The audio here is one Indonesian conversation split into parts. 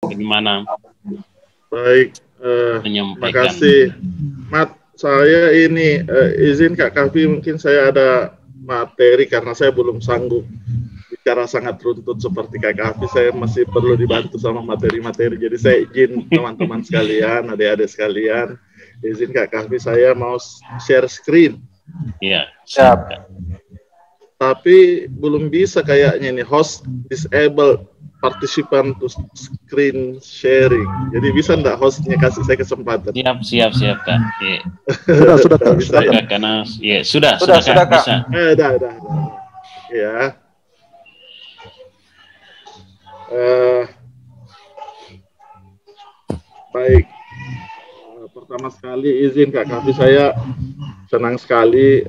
bagaimana Baik, terima menyampaikan. kasih. Mat, saya ini izin Kak Kavi, mungkin saya ada materi karena saya belum sanggup bicara sangat runtut seperti Kak Kavi. Saya masih perlu dibantu sama materi-materi. Jadi saya izin teman-teman sekalian, adik-adik sekalian, izin Kak Kavi, saya mau share screen. Iya, siap. Tapi belum bisa kayaknya nih, host disable participant to screen sharing. Jadi bisa enggak hostnya kasih saya kesempatan? Siap Kak. Iya. Sudah Kak, bisa ya? Karena ya sudah Kak, bisa. Udah. Ya. Baik. Pertama sekali izin Kak Kavi, saya senang sekali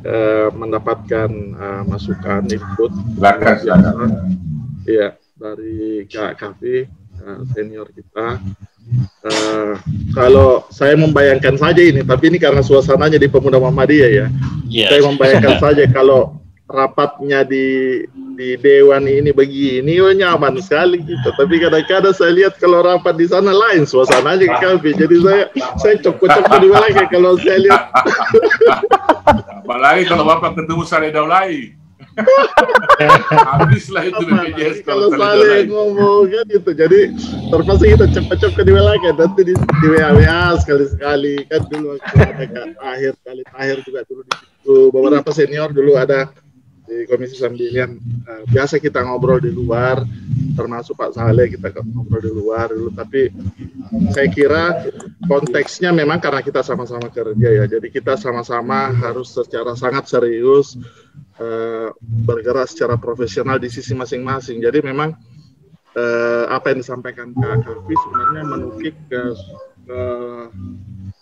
mendapatkan masukan input. Iya, dari Kak Kavi, senior kita. Kalau saya membayangkan saja ini, tapi ini karena suasananya di Pemuda Muhammadiyah ya. Yeah. Saya membayangkan saja kalau rapatnya di Dewan ini begini, oh nyaman sekali gitu. Tapi kadang-kadang saya lihat kalau rapat di sana lain suasananya Kak Kavi. Jadi saya cocok di mana kalau saya lihat. Apalagi kalau Bapak ketemu Saleh Daulay. Habislah itu BPJS kalau Saleh ngomong kan gitu. Jadi terpaksa kita cepat-cepat di WA kan, nanti di WA sekali-sekali kan dulu akhir juga dulu di situ. Beberapa senior dulu ada di Komisi 9. Biasa kita ngobrol di luar, termasuk Pak Saleh kita ngobrol di luar dulu. Tapi saya kira konteksnya memang karena kita sama-sama kerja ya. Jadi kita sama-sama harus secara sangat serius bergerak secara profesional di sisi masing-masing. Jadi memang apa yang disampaikan Kak Kavi sebenarnya menukik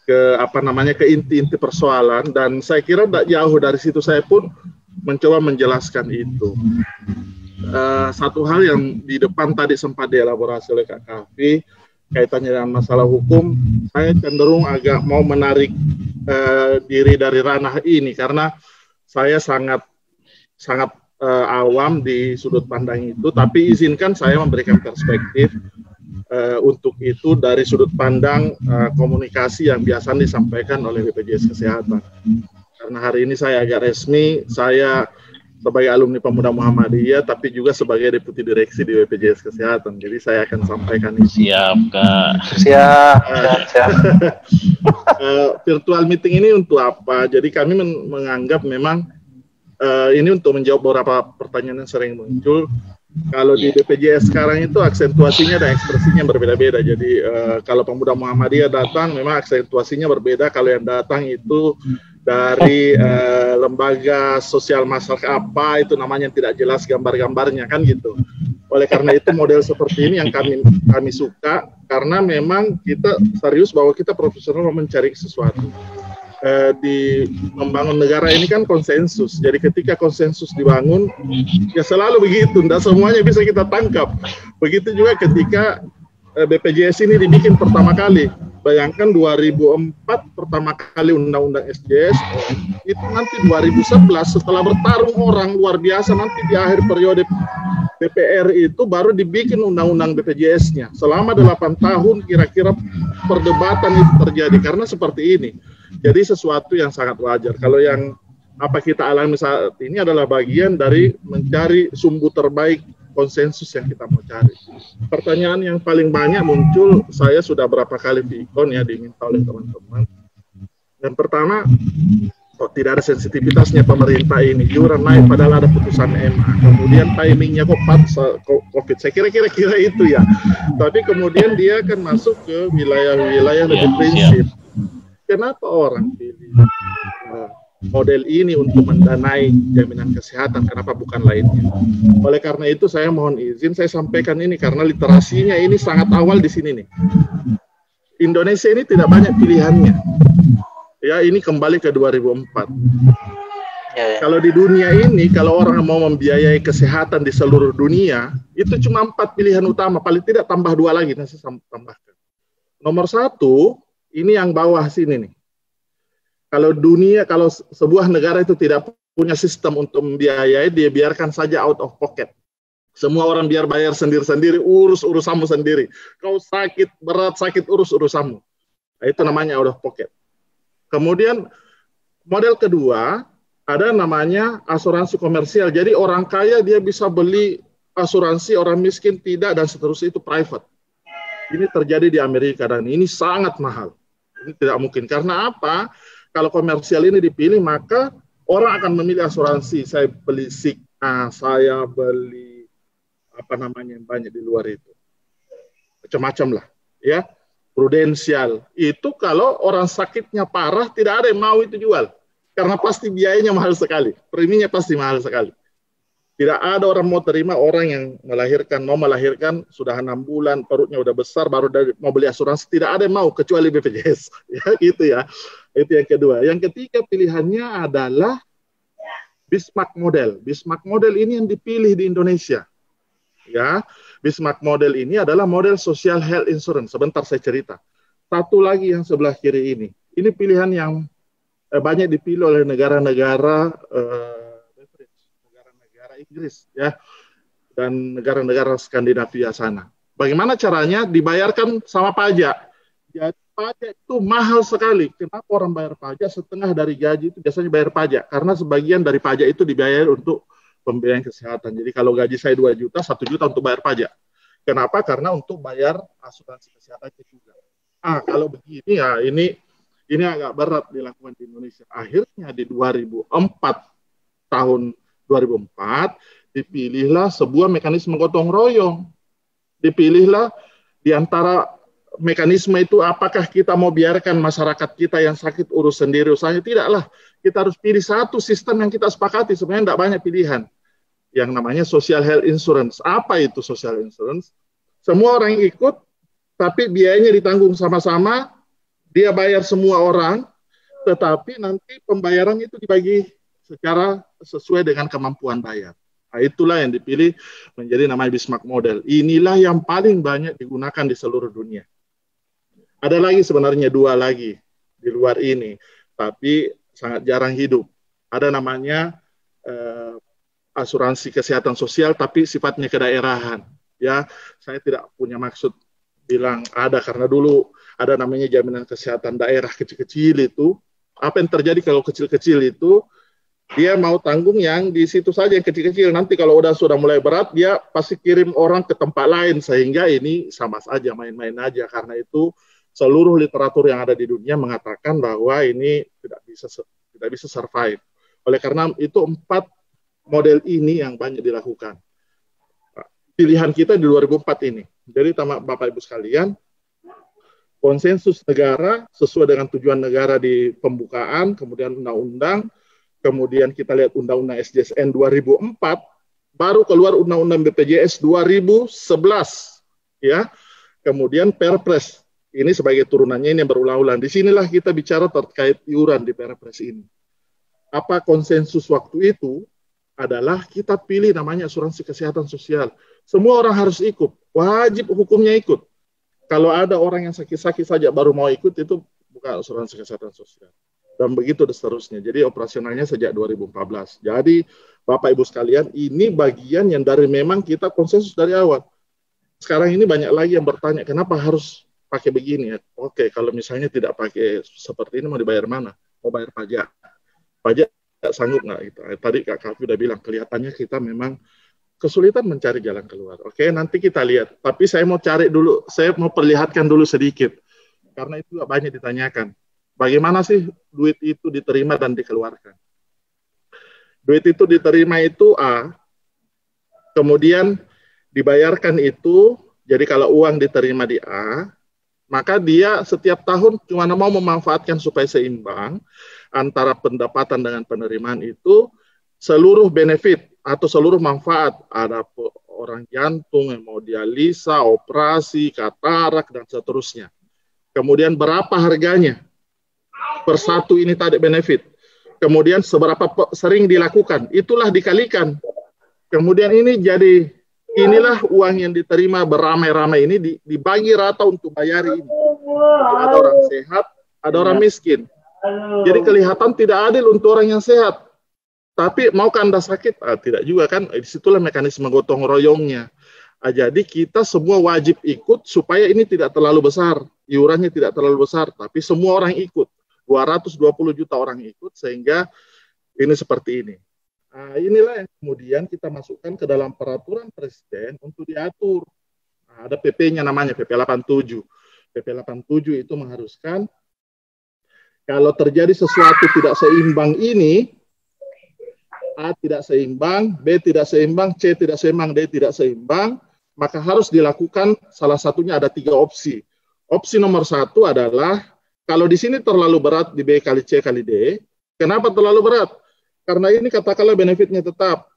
ke inti-inti persoalan, dan saya kira tidak jauh dari situ saya pun mencoba menjelaskan itu. Satu hal yang di depan tadi sempat dielaborasi oleh Kak Kavi kaitannya dengan masalah hukum, saya cenderung agak mau menarik diri dari ranah ini karena saya sangat awam di sudut pandang itu, tapi izinkan saya memberikan perspektif untuk itu dari sudut pandang komunikasi yang biasa disampaikan oleh BPJS Kesehatan. Karena hari ini saya agak resmi, saya sebagai alumni Pemuda Muhammadiyah, tapi juga sebagai deputi direksi di BPJS Kesehatan. Jadi saya akan sampaikan itu. Siap, Kak. Siap. Virtual meeting ini untuk apa? Jadi kami menganggap memang ini untuk menjawab beberapa pertanyaan yang sering muncul. Kalau di BPJS sekarang itu aksentuasinya dan ekspresinya berbeda-beda. Jadi kalau Pemuda Muhammadiyah datang, memang aksentuasinya berbeda. Kalau yang datang itu dari lembaga sosial masyarakat apa itu namanya yang tidak jelas gambar-gambarnya kan gitu. Oleh karena itu model seperti ini yang kami suka, karena memang kita serius bahwa kita profesional mencari sesuatu. Di membangun negara ini kan konsensus. Jadi ketika konsensus dibangun, ya selalu begitu, tidak semuanya bisa kita tangkap. Begitu juga ketika BPJS ini dibikin pertama kali. Bayangkan 2004 pertama kali undang-undang SJS, itu nanti 2011 setelah bertarung orang luar biasa, nanti di akhir periode DPR itu baru dibikin undang-undang BPJS-nya. Selama 8 tahun kira-kira perdebatan itu terjadi karena seperti ini. Jadi sesuatu yang sangat wajar. Kalau yang apa kita alami saat ini adalah bagian dari mencari sumbu terbaik konsensus yang kita mau cari. Pertanyaan yang paling banyak muncul, saya sudah berapa kali diikon ya diminta oleh teman-teman. Yang pertama, kok tidak ada sensitivitasnya pemerintah ini, iuran naik padahal ada putusan MA. Kemudian timingnya kok pas COVID. Saya kira itu ya. Tapi kemudian dia akan masuk ke wilayah-wilayah lebih prinsip. Kenapa orang pilih model ini untuk mendanai jaminan kesehatan? Kenapa bukan lainnya? Oleh karena itu saya mohon izin saya sampaikan ini karena literasinya ini sangat awal di sini nih. Indonesia ini tidak banyak pilihannya. Ya, ini kembali ke 2004. Kalau di dunia ini, kalau orang mau membiayai kesehatan di seluruh dunia, itu cuma 4 pilihan utama, paling tidak tambah 2 lagi, nanti saya tambahkan. Nomor 1, ini yang bawah sini nih. Kalau sebuah negara itu tidak punya sistem untuk membiayai, dia biarkan saja out of pocket. Semua orang biar bayar sendiri-sendiri, urus urusanmu sendiri. Kau sakit, berat, sakit, urus urusanmu. Nah, itu namanya out of pocket. Kemudian model kedua, ada namanya asuransi komersial. Jadi orang kaya dia bisa beli asuransi, orang miskin tidak, dan seterusnya, itu private. Ini terjadi di Amerika dan ini sangat mahal. Ini tidak mungkin. Karena apa? Kalau komersial ini dipilih, maka orang akan memilih asuransi. Saya beli Cigna, saya beli apa namanya yang banyak di luar itu, macam-macam lah, ya. Prudensial itu kalau orang sakitnya parah tidak ada yang mau itu jual, karena pasti biayanya mahal sekali, preminya pasti mahal sekali. Tidak ada orang mau terima orang yang mau melahirkan sudah 6 bulan, perutnya udah besar, baru mau beli asuransi, tidak ada yang mau kecuali BPJS, ya gitu ya. Itu yang kedua. Yang ketiga pilihannya adalah Bismarck model. Bismarck model ini yang dipilih di Indonesia. Ya, Bismarck model ini adalah model social health insurance. Sebentar saya cerita. Satu lagi yang sebelah kiri ini. Ini pilihan yang banyak dipilih oleh negara-negara Inggris, ya, dan negara-negara Skandinavia sana. Bagaimana caranya? Dibayarkan sama pajak. Jadi pajak itu mahal sekali. Kenapa orang bayar pajak? Setengah dari gaji itu biasanya bayar pajak. Karena sebagian dari pajak itu dibayar untuk pembiayaan kesehatan. Jadi kalau gaji saya 2 juta, 1 juta untuk bayar pajak. Kenapa? Karena untuk bayar asuransi kesehatan juga. Kalau begini ya ini agak berat dilakukan di Indonesia. Akhirnya di 2004, tahun 2004, dipilihlah sebuah mekanisme gotong royong. Dipilihlah di antara mekanisme itu, apakah kita mau biarkan masyarakat kita yang sakit urus sendiri usahanya? Tidaklah. Kita harus pilih satu sistem yang kita sepakati. Sebenarnya tidak banyak pilihan. Yang namanya social health insurance. Apa itu social insurance? Semua orang yang ikut, tapi biayanya ditanggung sama-sama, dia bayar semua orang, tetapi nanti pembayaran itu dibagi secara sesuai dengan kemampuan bayar. Nah, itulah yang dipilih menjadi namanya Bismarck model. Inilah yang paling banyak digunakan di seluruh dunia. Ada lagi sebenarnya 2 lagi di luar ini, tapi sangat jarang hidup. Ada namanya asuransi kesehatan sosial, tapi sifatnya kedaerahan. Ya, saya tidak punya maksud bilang ada, karena dulu ada namanya jaminan kesehatan daerah kecil-kecil itu. Apa yang terjadi kalau kecil-kecil itu? Dia mau tanggung yang di situ saja yang kecil-kecil. Nanti kalau sudah mulai berat, dia pasti kirim orang ke tempat lain, sehingga ini sama saja, main-main aja. Karena itu seluruh literatur yang ada di dunia mengatakan bahwa ini tidak bisa survive. Oleh karena itu 4 model ini yang banyak dilakukan. Pilihan kita di 2004 ini. Jadi Bapak Ibu sekalian, konsensus negara sesuai dengan tujuan negara di pembukaan, kemudian undang-undang, kemudian kita lihat undang-undang SJSN 2004, baru keluar undang-undang BPJS 2011, ya. Kemudian Perpres. Ini sebagai turunannya ini yang berulang-ulang. Di sinilah kita bicara terkait iuran di Perpres ini. Apa konsensus waktu itu? Adalah kita pilih namanya asuransi kesehatan sosial. Semua orang harus ikut, wajib hukumnya ikut. Kalau ada orang yang sakit-sakit saja baru mau ikut, itu bukan asuransi kesehatan sosial. Dan begitu seterusnya. Jadi operasionalnya sejak 2014. Jadi Bapak Ibu sekalian, ini bagian yang dari memang kita konsensus dari awal. Sekarang ini banyak lagi yang bertanya, kenapa harus pakai begini ya? Oke, kalau misalnya tidak pakai seperti ini, mau dibayar mana? Mau bayar pajak. Pajak sanggup nggak gitu. Tadi Kak Kavi udah bilang kelihatannya kita memang kesulitan mencari jalan keluar. Oke, nanti kita lihat. Tapi saya mau cari dulu, saya mau perlihatkan dulu sedikit. Karena itu banyak ditanyakan. Bagaimana sih duit itu diterima dan dikeluarkan? Duit itu diterima itu A, kemudian dibayarkan itu, jadi kalau uang diterima di A, maka dia setiap tahun cuma mau memanfaatkan supaya seimbang antara pendapatan dengan penerimaan itu, seluruh benefit atau seluruh manfaat, ada orang jantung, hemodialisa, operasi, katarak, dan seterusnya. Kemudian berapa harganya per satu ini tadi benefit. Kemudian seberapa sering dilakukan, itulah dikalikan. Kemudian ini jadi, inilah uang yang diterima beramai-ramai ini dibagi rata untuk bayar ini. Ada orang sehat, ada orang miskin. Jadi kelihatan tidak adil untuk orang yang sehat. Tapi maukah Anda sakit? Tidak juga kan, disitulah mekanisme gotong royongnya. Jadi kita semua wajib ikut supaya ini tidak terlalu besar, iurannya tidak terlalu besar, tapi semua orang ikut. 220 juta orang ikut, sehingga ini seperti ini. Inilah yang kemudian kita masukkan ke dalam peraturan presiden untuk diatur. Ada PP-nya namanya, PP 87. PP 87 itu mengharuskan kalau terjadi sesuatu tidak seimbang ini, A tidak seimbang, B tidak seimbang, C tidak seimbang, D tidak seimbang, maka harus dilakukan salah satunya ada 3 opsi. Opsi nomor 1 adalah, kalau di sini terlalu berat di B kali C kali D, kenapa terlalu berat? Karena ini katakanlah benefitnya tetap.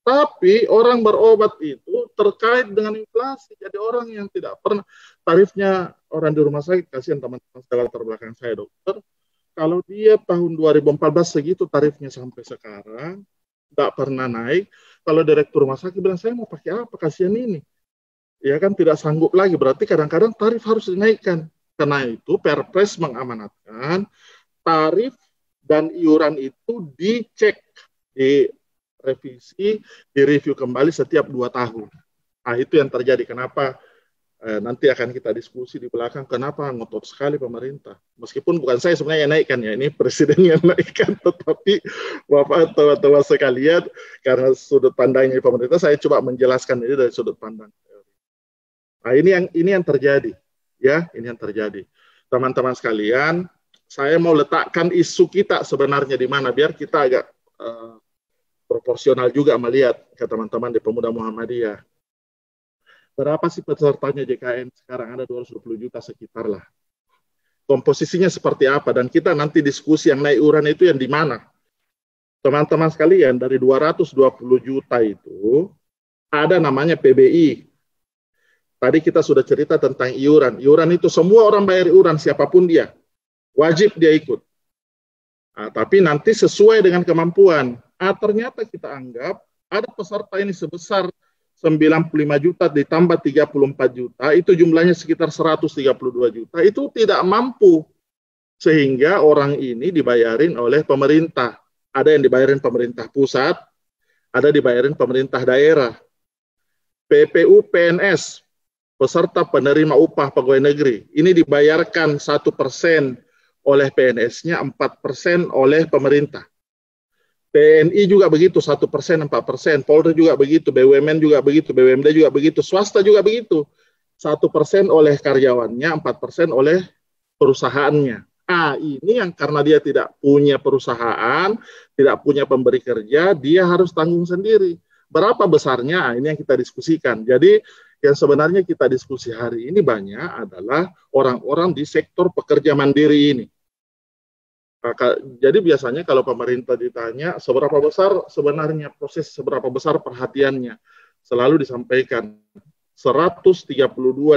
Tapi orang berobat itu terkait dengan inflasi. Jadi orang yang tidak pernah, tarifnya orang di rumah sakit, kasihan teman-teman segala terbelakang saya dokter, kalau dia tahun 2014 segitu tarifnya sampai sekarang, tidak pernah naik. Kalau direktur rumah sakit bilang, saya mau pakai apa, kasihan ini. Ya kan tidak sanggup lagi, berarti kadang-kadang tarif harus dinaikkan. Karena itu Perpres mengamanatkan tarif dan iuran itu dicek, direvisi, direview kembali setiap 2 tahun. Nah, itu yang terjadi. Kenapa nanti akan kita diskusi di belakang, kenapa ngotot sekali pemerintah. Meskipun bukan saya sebenarnya yang naikkan ya, ini presiden yang naikkan, tetapi Bapak teman-teman sekalian, karena sudut pandangnya pemerintah, saya coba menjelaskan ini dari sudut pandang. Nah, ini yang terjadi, ya, ini yang terjadi. Teman-teman sekalian, saya mau letakkan isu kita sebenarnya di mana, biar kita agak proporsional juga melihat ke teman-teman di Pemuda Muhammadiyah. Berapa sih pesertanya JKN? Sekarang ada 220 juta sekitar lah. Komposisinya seperti apa? Dan kita nanti diskusi yang naik iuran itu yang di mana? Teman-teman sekalian, dari 220 juta itu ada namanya PBI. Tadi kita sudah cerita tentang iuran. Iuran itu semua orang bayar iuran, siapapun dia. Wajib dia ikut. Nah, tapi nanti sesuai dengan kemampuan. Ternyata kita anggap ada peserta ini sebesar 95 juta ditambah 34 juta, itu jumlahnya sekitar 132 juta, itu tidak mampu. Sehingga orang ini dibayarin oleh pemerintah. Ada yang dibayarin pemerintah pusat, ada dibayarin pemerintah daerah. PPU PNS, peserta penerima upah pegawai negeri, ini dibayarkan 1% oleh PNS-nya, 4% oleh pemerintah. TNI juga begitu, 1%, 4%, Polri juga begitu, BUMN juga begitu, BUMD juga begitu, swasta juga begitu, 1% oleh karyawannya, 4% oleh perusahaannya. Ini yang karena dia tidak punya perusahaan, tidak punya pemberi kerja, dia harus tanggung sendiri. Berapa besarnya? Ini yang kita diskusikan. Jadi yang sebenarnya kita diskusi hari ini banyak adalah orang-orang di sektor pekerja mandiri ini. Jadi biasanya kalau pemerintah ditanya seberapa besar sebenarnya proses, seberapa besar perhatiannya, selalu disampaikan 132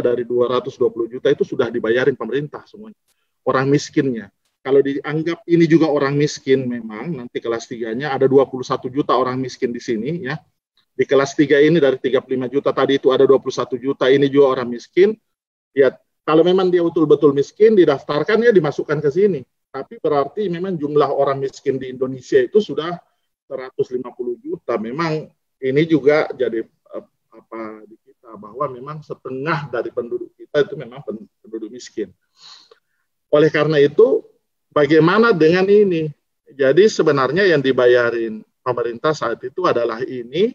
dari 220 juta itu sudah dibayarin pemerintah semuanya. Orang miskinnya. Kalau dianggap ini juga orang miskin, memang nanti kelas 3-nya ada 21 juta orang miskin di sini ya. Di kelas 3 ini dari 35 juta tadi itu ada 21 juta, ini juga orang miskin. Ya, kalau memang dia betul-betul miskin, didaftarkan ya dimasukkan ke sini. Tapi berarti memang jumlah orang miskin di Indonesia itu sudah 150 juta. Memang ini juga jadi apa di kita, bahwa memang setengah dari penduduk kita itu memang penduduk miskin. Oleh karena itu, bagaimana dengan ini? Jadi sebenarnya yang dibayarin pemerintah saat itu adalah ini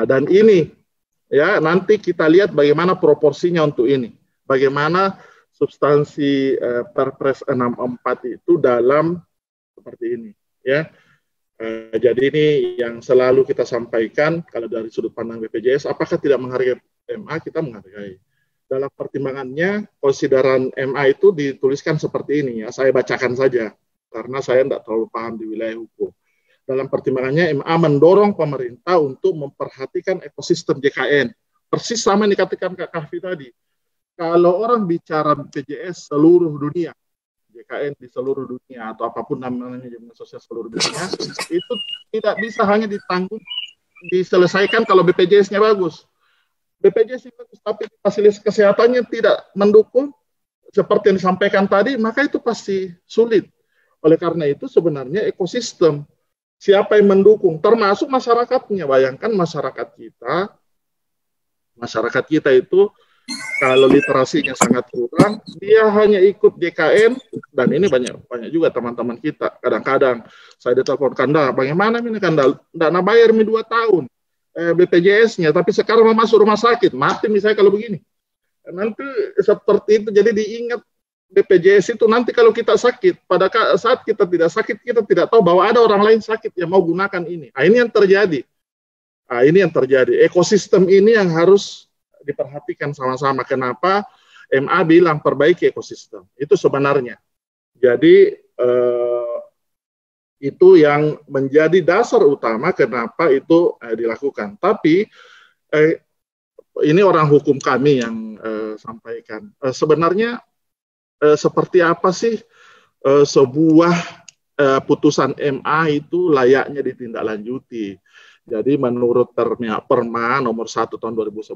dan ini. Ya, nanti kita lihat bagaimana proporsinya untuk ini. Bagaimana substansi Perpres 64 itu dalam seperti ini, ya. Jadi ini yang selalu kita sampaikan kalau dari sudut pandang BPJS, apakah tidak menghargai MA? Kita menghargai. Dalam pertimbangannya, konsideran MA itu dituliskan seperti ini, ya. Saya bacakan saja karena saya tidak terlalu paham di wilayah hukum. Dalam pertimbangannya, MA mendorong pemerintah untuk memperhatikan ekosistem JKN. Persis sama yang dikatakan Kak Kahfi tadi. Kalau orang bicara BPJS seluruh dunia, JKN di seluruh dunia, atau apapun namanya jaminan sosial seluruh dunia, itu tidak bisa hanya ditanggung, diselesaikan kalau BPJS-nya bagus. BPJS bagus, tapi fasilitas kesehatannya tidak mendukung, seperti yang disampaikan tadi, maka itu pasti sulit. Oleh karena itu sebenarnya ekosistem siapa yang mendukung, termasuk masyarakatnya. Bayangkan masyarakat kita itu kalau literasinya sangat kurang, dia hanya ikut JKN, dan ini banyak juga teman-teman kita. Kadang-kadang saya ditelepon, Kanda, bagaimana ini Kanda? Nggak bayar 2 tahun BPJS-nya, tapi sekarang mau masuk rumah sakit, mati misalnya kalau begini. Nanti seperti itu, jadi diingat BPJS itu nanti kalau kita sakit, pada saat kita tidak sakit, kita tidak tahu bahwa ada orang lain sakit yang mau gunakan ini. Nah, ini yang terjadi. Nah, ini yang terjadi. Ekosistem ini yang harus diperhatikan sama-sama. Kenapa MA bilang perbaiki ekosistem? Itu sebenarnya. Jadi itu yang menjadi dasar utama kenapa itu dilakukan. Tapi ini orang hukum kami yang sampaikan. Sebenarnya seperti apa sih sebuah putusan MA itu layaknya ditindaklanjuti. Jadi menurut Perma nomor 1 tahun 2011,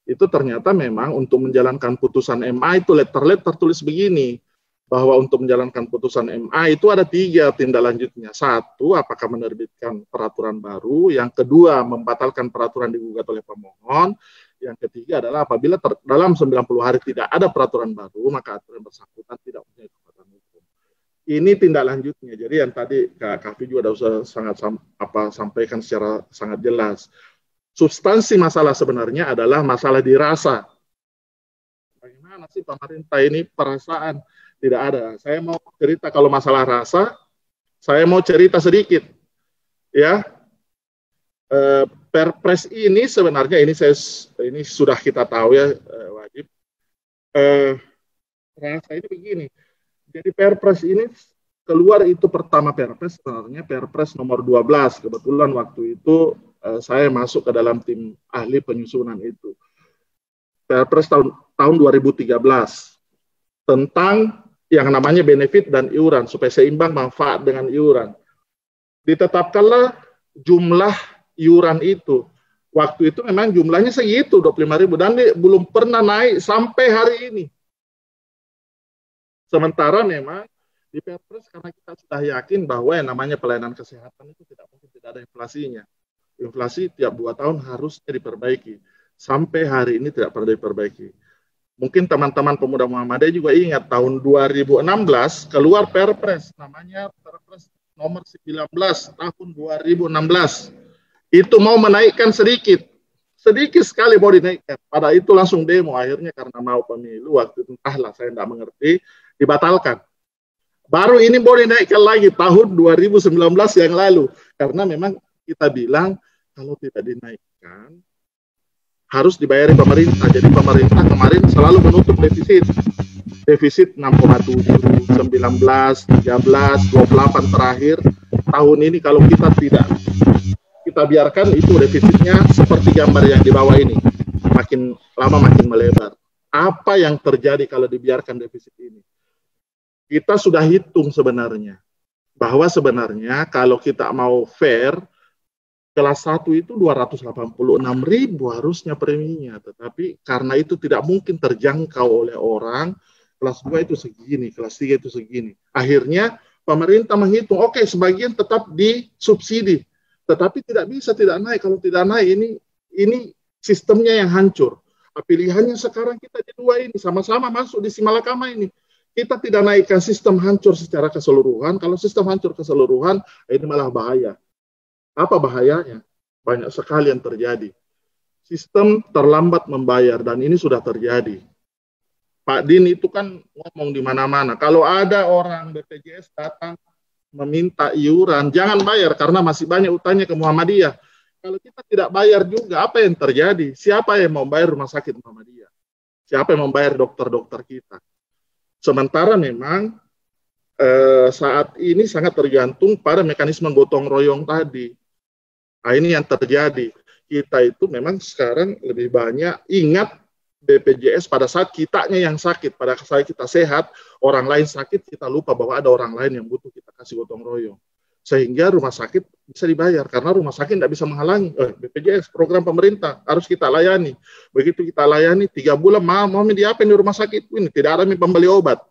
itu ternyata memang untuk menjalankan putusan MA itu letter tertulis begini, bahwa untuk menjalankan putusan MA itu ada 3 tindak lanjutnya. 1, apakah menerbitkan peraturan baru. Yang kedua, membatalkan peraturan digugat oleh pemohon. Yang ketiga adalah apabila dalam 90 hari tidak ada peraturan baru, maka aturan bersangkutan tidak punya kekuatan hukum. Ini tindak lanjutnya. Jadi yang tadi Kak Kavi juga sudah sangat sampaikan secara sangat jelas. Substansi masalah sebenarnya adalah masalah dirasa. Bagaimana sih pemerintah ini perasaan? Tidak ada. Saya mau cerita kalau masalah rasa, saya mau cerita sedikit. Ya, Perpres ini sebenarnya ini sudah kita tahu ya, wajib. Rasa ini begini. Jadi Perpres ini keluar itu pertama Perpres sebenarnya Perpres nomor 12. Kebetulan waktu itu saya masuk ke dalam tim ahli penyusunan itu. Perpres tahun 2013 tentang yang namanya benefit dan iuran supaya seimbang manfaat dengan iuran. Ditetapkanlah jumlah iuran itu. Waktu itu memang jumlahnya segitu 25.000 dan belum pernah naik sampai hari ini. Sementara memang di Perpres karena kita sudah yakin bahwa yang namanya pelayanan kesehatan itu tidak mungkin tidak ada inflasinya. Inflasi tiap 2 tahun harusnya diperbaiki. Sampai hari ini tidak pernah diperbaiki. Mungkin teman-teman pemuda Muhammadiyah juga ingat tahun 2016 keluar Perpres namanya Perpres nomor 19 tahun 2016. Itu mau menaikkan sedikit sekali mau dinaikkan. Pada itu langsung demo akhirnya karena mau pemilu waktu itu entahlah saya tidak mengerti dibatalkan. Baru ini mau dinaikkan lagi tahun 2019 yang lalu karena memang kita bilang kalau tidak dinaikkan harus dibayari pemerintah. Jadi pemerintah kemarin selalu menutup defisit 6,7, 19, 13, 28 terakhir. Tahun ini kalau kita biarkan itu defisitnya seperti gambar yang di bawah ini. Makin lama makin melebar. Apa yang terjadi kalau dibiarkan defisit ini? Kita sudah hitung sebenarnya. Bahwa sebenarnya kalau kita mau fair, kelas 1 itu 286.000 harusnya preminya. Tetapi karena itu tidak mungkin terjangkau oleh orang, kelas 2 itu segini, kelas 3 itu segini. Akhirnya pemerintah menghitung, oke, sebagian tetap disubsidi. Tetapi tidak bisa tidak naik. Kalau tidak naik ini sistemnya yang hancur. Pilihannya sekarang kita di 2 ini sama-sama masuk di Simalakama ini. Kita tidak naikkan sistem hancur secara keseluruhan. Kalau sistem hancur keseluruhan, ini malah bahaya. Apa bahayanya? Banyak sekali yang terjadi. Sistem terlambat membayar dan ini sudah terjadi. Pak Din itu kan ngomong di mana-mana. Kalau ada orang BPJS datang meminta iuran, jangan bayar karena masih banyak utangnya ke Muhammadiyah. Kalau kita tidak bayar juga, apa yang terjadi? Siapa yang mau bayar rumah sakit Muhammadiyah? Siapa yang membayar dokter-dokter kita? Sementara memang saat ini sangat tergantung pada mekanisme gotong royong tadi. Nah, ini yang terjadi. Kita itu memang sekarang lebih banyak ingat BPJS pada saat kitanya yang sakit, pada saat kita sehat, orang lain sakit, kita lupa bahwa ada orang lain yang butuh kita kasih gotong royong. Sehingga rumah sakit bisa dibayar, karena rumah sakit tidak bisa menghalangi. BPJS, program pemerintah, harus kita layani. Begitu kita layani, 3 bulan, mau diapain di rumah sakit ini? Tidak ada pembeli obat.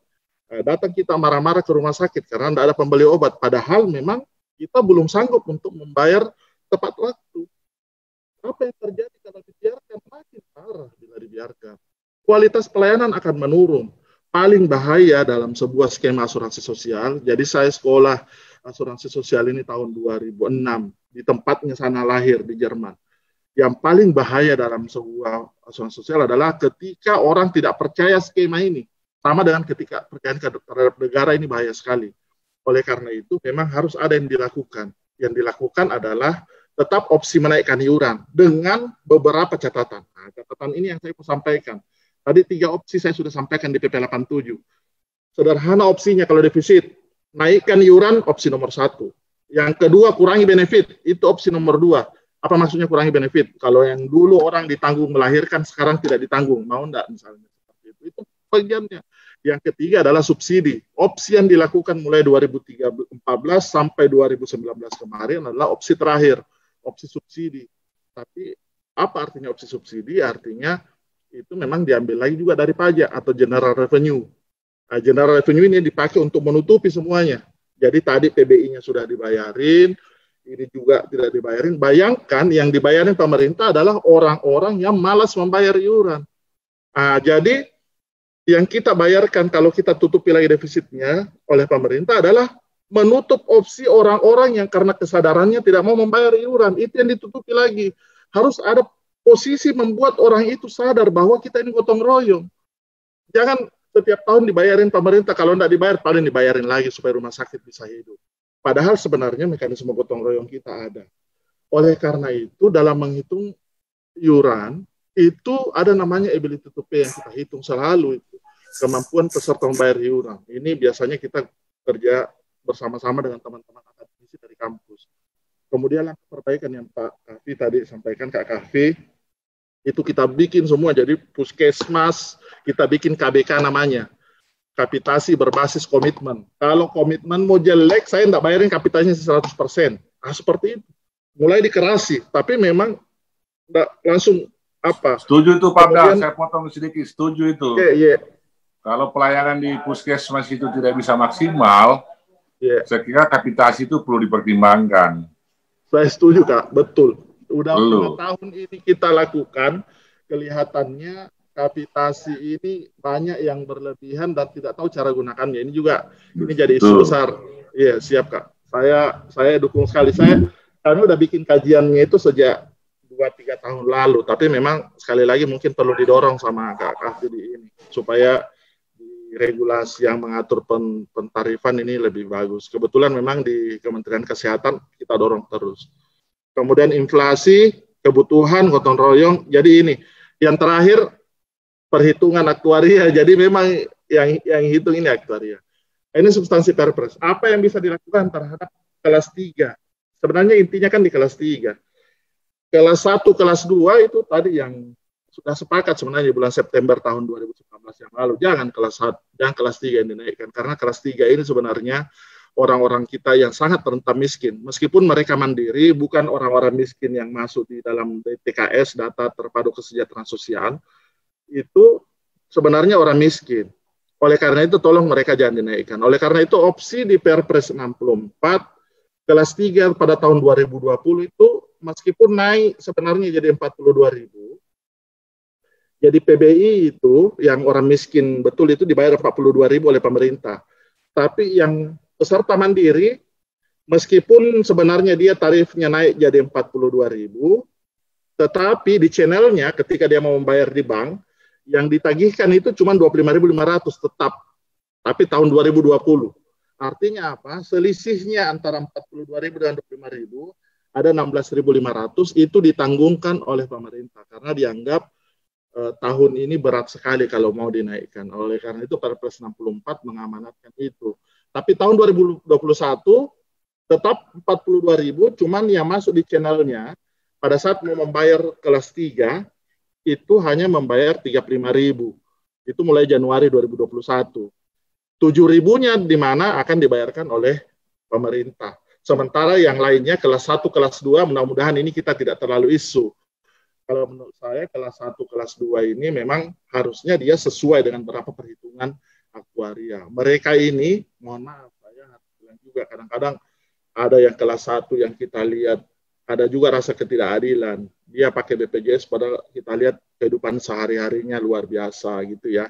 Datang kita marah-marah ke rumah sakit, karena tidak ada pembeli obat. Padahal memang kita belum sanggup untuk membayar tepat waktu. Apa yang terjadi kalau dibiarkan? Makin parah bila dibiarkan. Kualitas pelayanan akan menurun. Paling bahaya dalam sebuah skema asuransi sosial, jadi saya sekolah asuransi sosial ini tahun 2006, di tempatnya sana lahir di Jerman. Yang paling bahaya dalam sebuah asuransi sosial adalah ketika orang tidak percaya skema ini. Sama dengan ketika percayaan terhadap negara ini bahaya sekali. Oleh karena itu, memang harus ada yang dilakukan. Yang dilakukan adalah tetap opsi menaikkan iuran dengan beberapa catatan. Nah, catatan ini yang saya sampaikan. Tadi 3 opsi saya sudah sampaikan di PP 87. Sederhana opsinya kalau defisit, naikkan iuran opsi nomor 1. Yang kedua, kurangi benefit, itu opsi nomor 2. Apa maksudnya kurangi benefit? Kalau yang dulu orang ditanggung melahirkan, sekarang tidak ditanggung. Mau enggak misalnya? Itu bagiannya. Yang ketiga adalah subsidi. Opsi yang dilakukan mulai 2014 sampai 2019 kemarin adalah opsi terakhir. Opsi subsidi. Tapi apa artinya opsi subsidi? Artinya itu memang diambil lagi juga dari pajak atau general revenue. Nah, general revenue ini dipakai untuk menutupi semuanya. Jadi tadi PBI-nya sudah dibayarin, ini juga tidak dibayarin. Bayangkan yang dibayarin pemerintah adalah orang-orang yang malas membayar iuran. Nah, jadi yang kita bayarkan kalau kita tutupi lagi defisitnya oleh pemerintah adalah menutup opsi orang-orang yang karena kesadarannya tidak mau membayar iuran. Itu yang ditutupi lagi. Harus ada posisi membuat orang itu sadar bahwa kita ini gotong royong. Jangan setiap tahun dibayarin pemerintah, kalau tidak dibayar, paling dibayarin lagi supaya rumah sakit bisa hidup. Padahal sebenarnya mekanisme gotong royong kita ada. Oleh karena itu, dalam menghitung iuran, itu ada namanya ability to pay yang kita hitung selalu itu. Kemampuan peserta membayar iuran. Ini biasanya kita kerja bersama-sama dengan teman-teman akademisi dari kampus. Kemudian perbaikan yang Pak Kavi tadi sampaikan, Kak Kavi, itu kita bikin semua, jadi puskesmas, kita bikin KBK namanya, kapitasi berbasis komitmen. Kalau komitmen mau jelek, saya tidak bayarin kapitasinya 100%. Nah, seperti itu. Mulai dikerasi, tapi memang tidak langsung apa. Setuju itu Pak Abdal, saya potong sedikit, setuju itu. Yeah. Kalau pelayanan di puskesmas itu tidak bisa maksimal, saya kira kapitasi itu perlu dipertimbangkan. Saya setuju Kak, betul. Udah 5 tahun ini kita lakukan, kelihatannya kapitasi ini banyak yang berlebihan dan tidak tahu cara gunakannya. Ini juga ini jadi isu besar. Iya, siap Kak. Saya dukung sekali. Kami udah bikin kajiannya itu sejak 2-3 tahun lalu, tapi memang sekali lagi mungkin perlu didorong sama Kak Kavi di ini supaya di regulasi yang mengatur pentarifan ini lebih bagus. Kebetulan memang di Kementerian Kesehatan kita dorong terus. Kemudian inflasi, kebutuhan, gotong royong. Jadi ini, yang terakhir perhitungan aktuaria. Jadi memang yang hitung ini aktuaria. Ini substansi Perpres. Apa yang bisa dilakukan terhadap kelas 3? Sebenarnya intinya kan di kelas 3. Kelas 1, kelas 2 itu tadi yang sudah sepakat sebenarnya bulan September tahun 2019 yang lalu. Jangan kelas 3 yang dinaikkan. Karena kelas 3 ini sebenarnya orang-orang kita yang sangat rentan miskin. Meskipun mereka mandiri, bukan orang-orang miskin yang masuk di dalam DTKS, data terpadu kesejahteraan sosial, itu sebenarnya orang miskin. Oleh karena itu, tolong mereka jangan dinaikkan. Oleh karena itu, opsi di Perpres 64, kelas 3 pada tahun 2020 itu, meskipun naik sebenarnya jadi 42.000, jadi PBI itu, yang orang miskin betul itu dibayar 42.000 oleh pemerintah. Tapi yang peserta mandiri, meskipun sebenarnya dia tarifnya naik jadi 42.000, tetapi di channelnya ketika dia mau membayar di bank, yang ditagihkan itu cuma 25.500 tetap. Tapi tahun 2020. Artinya apa? Selisihnya antara 42.000 dan 25.000, ada 16.500 itu ditanggungkan oleh pemerintah. Karena dianggap tahun ini berat sekali kalau mau dinaikkan. Oleh karena itu Perpres 64 mengamanatkan itu. Tapi tahun 2021 tetap 42.000, cuman yang masuk di channelnya pada saat mau membayar kelas 3 itu hanya membayar 35.000. Itu mulai Januari 2021. 7.000-nya di mana akan dibayarkan oleh pemerintah. Sementara yang lainnya kelas 1, kelas 2 mudah-mudahan ini kita tidak terlalu isu. Kalau menurut saya kelas 1, kelas 2 ini memang harusnya dia sesuai dengan berapa perhitungan aktuaria. Mereka ini, mohon maaf, saya harus bilang juga kadang-kadang ada yang kelas 1 yang kita lihat ada juga rasa ketidakadilan. Dia pakai BPJS padahal kita lihat kehidupan sehari-harinya luar biasa gitu ya.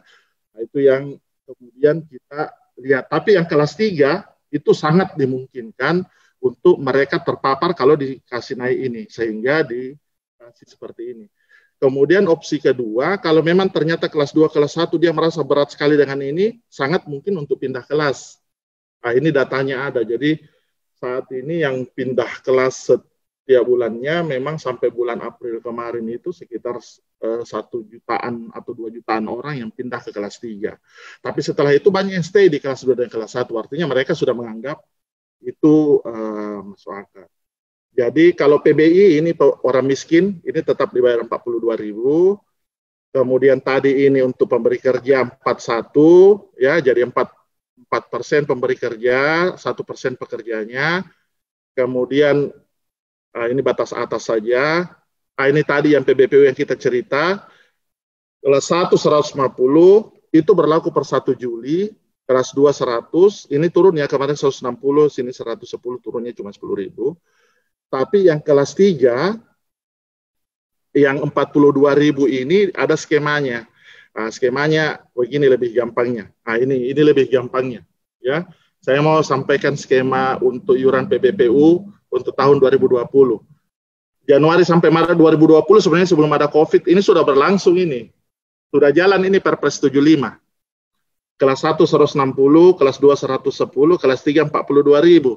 Nah, itu yang kemudian kita lihat. Tapi yang kelas 3 itu sangat dimungkinkan untuk mereka terpapar kalau dikasih naik ini, sehingga dikasih seperti ini. Kemudian opsi kedua, kalau memang ternyata kelas 2, kelas 1 dia merasa berat sekali dengan ini, sangat mungkin untuk pindah kelas. Nah, ini datanya ada. Jadi saat ini yang pindah kelas setiap bulannya memang sampai bulan April kemarin itu sekitar 1 jutaan atau 2 jutaan orang yang pindah ke kelas 3. Tapi setelah itu banyak yang stay di kelas 2 dan kelas 1. Artinya mereka sudah menganggap itu masuk akal. Jadi kalau PBI ini orang miskin ini tetap dibayar 42.000. Kemudian tadi ini untuk pemberi kerja 41 ya, jadi 4% pemberi kerja, 1% pekerjanya. Kemudian ini batas atas saja. Ini tadi yang PBPU yang kita cerita. Kelas 1 150 itu berlaku per 1 Juli. Kelas 2 100, ini turun ya, kemarin 160, sini 110, turunnya cuma 10.000. Tapi yang kelas 3, yang 42.000 ini ada skemanya. Nah, skemanya begini lebih gampangnya. Nah, ini lebih gampangnya. Ya, saya mau sampaikan skema untuk iuran PBPU untuk tahun 2020. Januari sampai Maret 2020 sebenarnya sebelum ada COVID, ini sudah berlangsung ini. Sudah jalan ini Perpres 75. Kelas 1 160, kelas 2 110, kelas 3 42.000.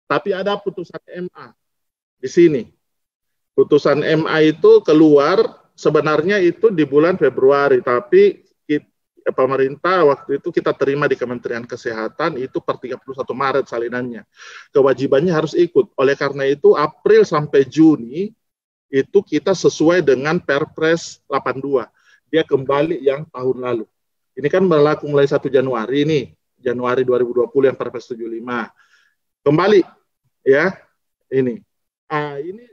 Tapi ada putusan MA di sini. Putusan MA itu keluar sebenarnya itu di bulan Februari, tapi pemerintah waktu itu kita terima di Kementerian Kesehatan itu per 31 Maret salinannya. Kewajibannya harus ikut. Oleh karena itu April sampai Juni itu kita sesuai dengan Perpres 82. Dia kembali yang tahun lalu. Ini kan berlaku mulai 1 Januari ini, Januari 2020 yang Perpres 75. Kembali, ya, ini. Ini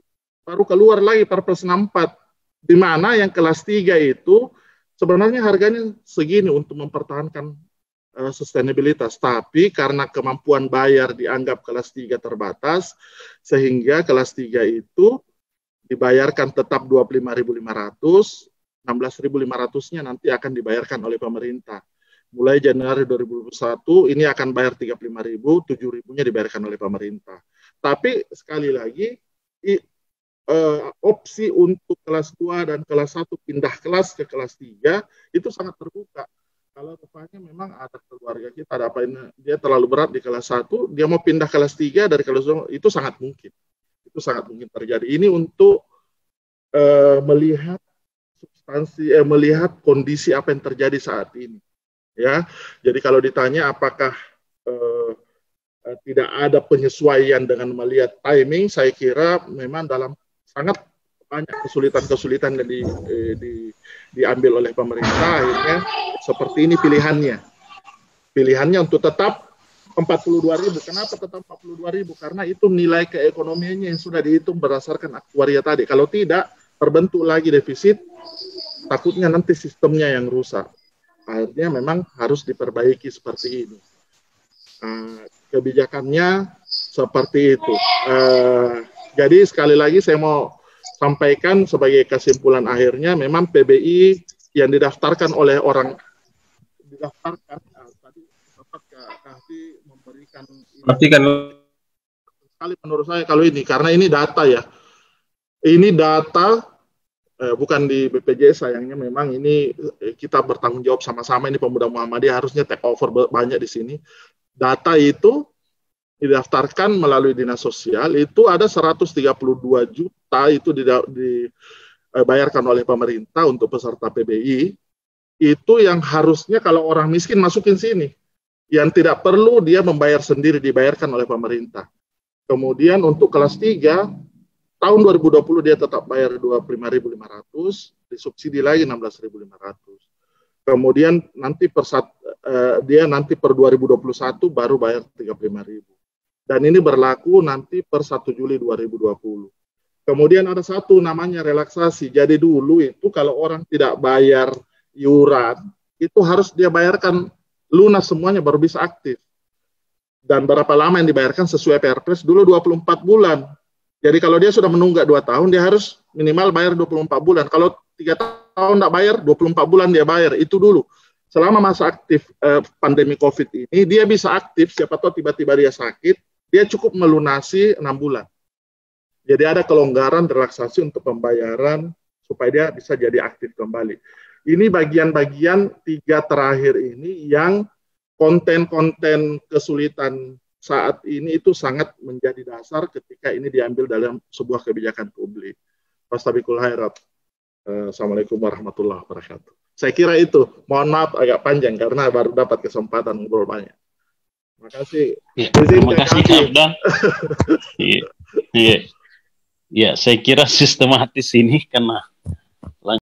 baru keluar lagi Perpres 64, di mana yang kelas 3 itu sebenarnya harganya segini untuk mempertahankan sustainabilitas. Tapi karena kemampuan bayar dianggap kelas 3 terbatas, sehingga kelas 3 itu dibayarkan tetap 25.500, 16.500-nya nanti akan dibayarkan oleh pemerintah. Mulai Januari 2021 ini akan bayar 35.000, 7.000-nya dibayarkan oleh pemerintah. Tapi sekali lagi opsi untuk kelas 2 dan kelas 1 pindah kelas ke kelas 3 itu sangat terbuka. Kalau rupanya memang ada keluarga kita ada apa ini, dia terlalu berat di kelas 1, dia mau pindah kelas 3 dari kelas 2, itu sangat mungkin. Itu sangat mungkin terjadi. Ini untuk melihat melihat kondisi apa yang terjadi saat ini, ya. Jadi kalau ditanya apakah tidak ada penyesuaian dengan melihat timing, saya kira memang dalam sangat banyak kesulitan-kesulitan yang diambil oleh pemerintah, akhirnya seperti ini pilihannya untuk tetap 42.000. Kenapa tetap 42.000? Karena itu nilai keekonomiannya yang sudah dihitung berdasarkan aktuaria tadi. Kalau tidak, terbentuk lagi defisit, takutnya nanti sistemnya yang rusak. Akhirnya memang harus diperbaiki seperti ini. Kebijakannya seperti itu. Jadi sekali lagi saya mau sampaikan sebagai kesimpulan akhirnya, memang PBI yang didaftarkan oleh orang didaftarkan tadi dapat Kahfi memberikan sekali menurut saya kalau ini, karena ini data ya. Ini data bukan di BPJS, sayangnya memang ini kita bertanggung jawab sama-sama, ini Pemuda Muhammadiyah harusnya take over banyak di sini. Data itu didaftarkan melalui Dinas Sosial, itu ada 132 juta itu dibayarkan oleh pemerintah untuk peserta PBI. Itu yang harusnya kalau orang miskin masukin sini. Yang tidak perlu dia membayar sendiri, dibayarkan oleh pemerintah. Kemudian untuk kelas 3, tahun 2020 dia tetap bayar 25.500, disubsidi lagi 16.500. Kemudian nanti dia nanti per 2021 baru bayar 35.000. Dan ini berlaku nanti per 1 Juli 2020. Kemudian ada satu namanya relaksasi. Jadi dulu itu kalau orang tidak bayar iuran, itu harus dia bayarkan lunas semuanya baru bisa aktif. Dan berapa lama yang dibayarkan sesuai Perpres dulu 24 bulan. Jadi kalau dia sudah menunggak 2 tahun, dia harus minimal bayar 24 bulan. Kalau 3 tahun tidak bayar, 24 bulan dia bayar. Itu dulu. Selama masa aktif pandemi COVID ini, dia bisa aktif, siapa tahu tiba-tiba dia sakit, dia cukup melunasi 6 bulan. Jadi ada kelonggaran, relaksasi untuk pembayaran, supaya dia bisa jadi aktif kembali. Ini bagian-bagian 3 terakhir ini yang konten-konten kesulitan saat ini itu sangat menjadi dasar ketika ini diambil dalam sebuah kebijakan publik. Fastabiqul khairat. Assalamualaikum warahmatullahi wabarakatuh. Saya kira itu. Mohon maaf agak panjang karena baru dapat kesempatan ngobrol banyak. Terima kasih. Ya, terima kasih Abdan. Iya, saya kira sistematis ini karena